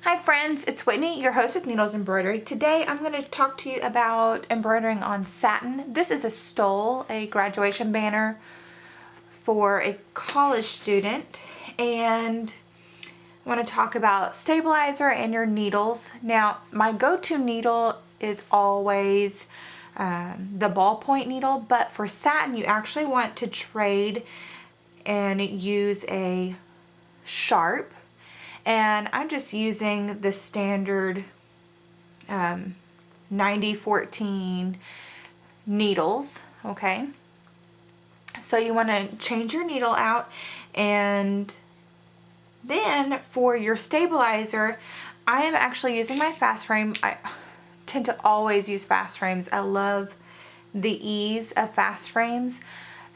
Hi friends, it's Whitney, your host with Needles Embroidery. Today I'm going to talk to you about embroidering on satin. This is a stole, a graduation banner for a college student, and I want to talk about stabilizer and your needles. Now, my go-to needle is always the ballpoint needle, but for satin you actually want to trade and use a sharp. And I'm just using the standard 90-14 needles, okay? So you want to change your needle out, and then for your stabilizer, I am actually using my fast frame. I tend to always use fast frames. I love the ease of fast frames.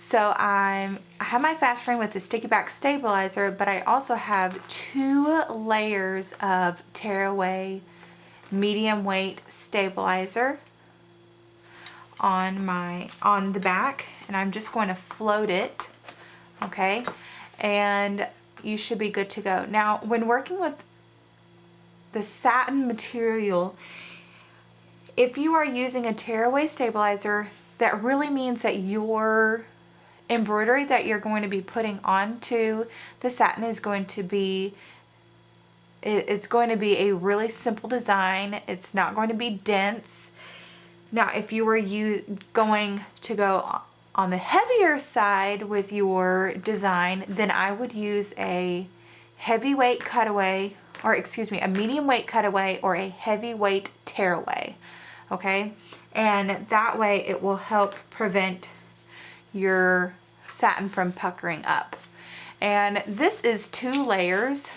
So I have my fast frame with the sticky back stabilizer, but I also have 2 layers of tearaway medium weight stabilizer on the back, and I'm just going to float it, okay? And you should be good to go. Now, when working with the satin material, if you are using a tearaway stabilizer, that really means that your embroidery that you're going to be putting onto the satin is going to be, it's going to be a really simple design. It's not going to be dense. Now, if you were going to go on the heavier side with your design, then I would use a heavyweight cutaway, or excuse me, a medium weight cutaway or a heavyweight tearaway, okay? And that way it will help prevent your satin from puckering up. And this is 2 layers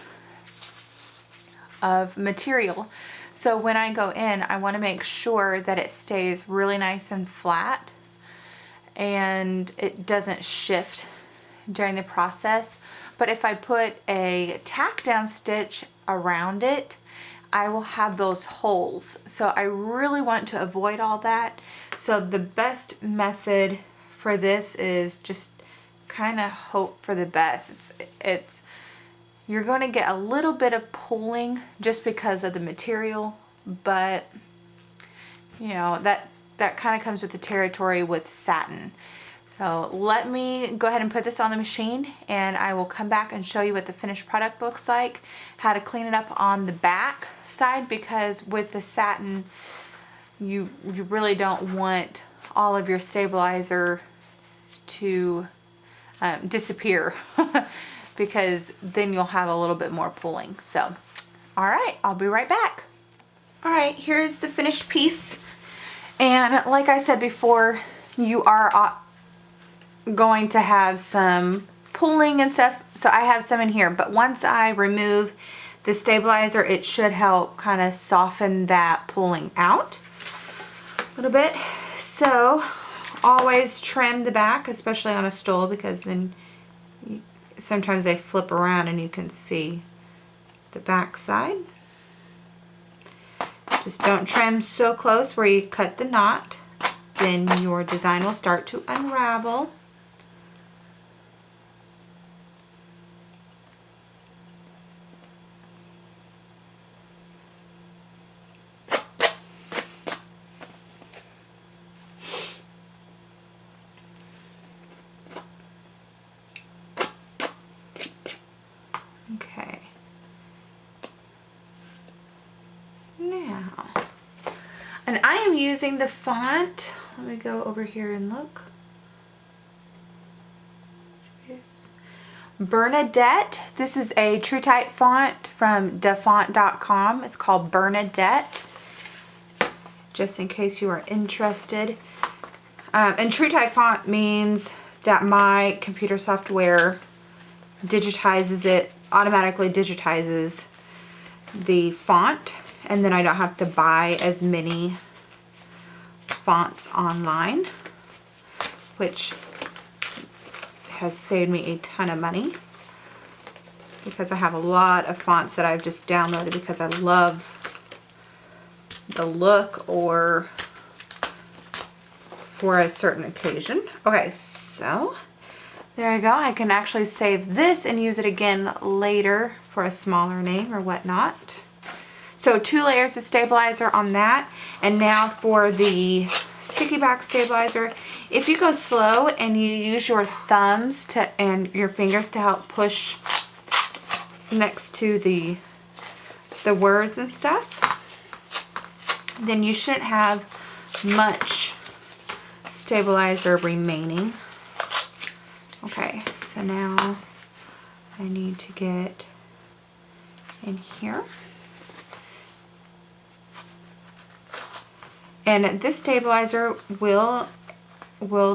of material. So when I go in, I want to make sure that it stays really nice and flat and it doesn't shift during the process. But if I put a tack down stitch around it, I will have those holes. So I really want to avoid all that. So the best method for this is just kind of hope for the best. It's you're going to get a little bit of pulling just because of the material, but you know, that kind of comes with the territory with satin. So let me go ahead and put this on the machine, and I will come back and show you what the finished product looks like, how to clean it up on the back side, because with the satin you really don't want all of your stabilizer to disappear because then you'll have a little bit more pulling. So, all right, I'll be right back. All right, here's the finished piece. And like I said before, you are going to have some pulling and stuff. So I have some in here, but once I remove the stabilizer, it should help kind of soften that pulling out a little bit. So always trim the back, especially on a stole, because then sometimes they flip around and you can see the back side. Just don't trim so close where you cut the knot, then your design will start to unravel. Okay. Now, and I am using the font. Let me go over here and look. Bernadette. This is a True Type font from dafont.com. It's called Bernadette, just in case you are interested. And True Type font means that my computer software digitizes it, automatically digitizes the font, and then I don't have to buy as many fonts online, which has saved me a ton of money because I have a lot of fonts that I've just downloaded because I love the look or for a certain occasion. Okay, so there you go. I can actually save this and use it again later for a smaller name or whatnot. So 2 layers of stabilizer on that. And now for the sticky back stabilizer, if you go slow and you use your thumbs and your fingers to help push next to the words and stuff, then you shouldn't have much stabilizer remaining. Okay, so now I need to get in here. And this stabilizer will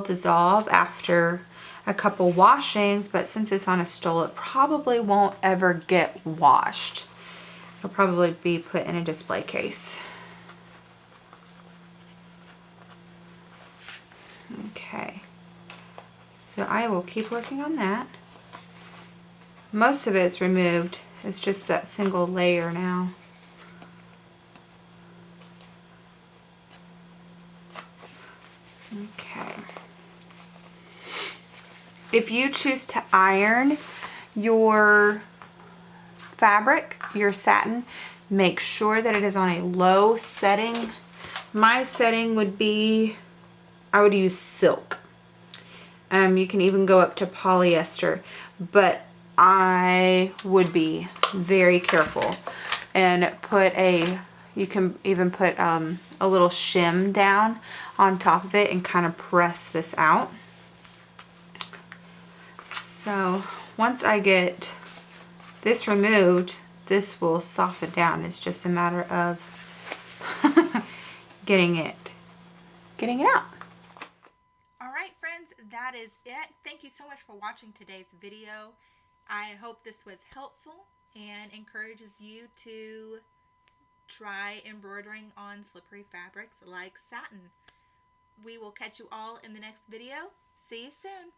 dissolve after a couple washings, but since it's on a stole, it probably won't ever get washed. It'll probably be put in a display case. Okay, so I will keep working on that. Most of it's removed. It's just that single layer now. Okay. If you choose to iron your fabric, your satin, make sure that it is on a low setting. My setting would be, I would use silk. You can even go up to polyester, but I would be very careful and you can even put a little shim down on top of it and kind of press this out. So once I get this removed, this will soften down. It's just a matter of getting it out. All right, friends, that is it. Thank you so much for watching today's video. I hope this was helpful and encourages you to try embroidering on slippery fabrics like satin. We will catch you all in the next video. See you soon.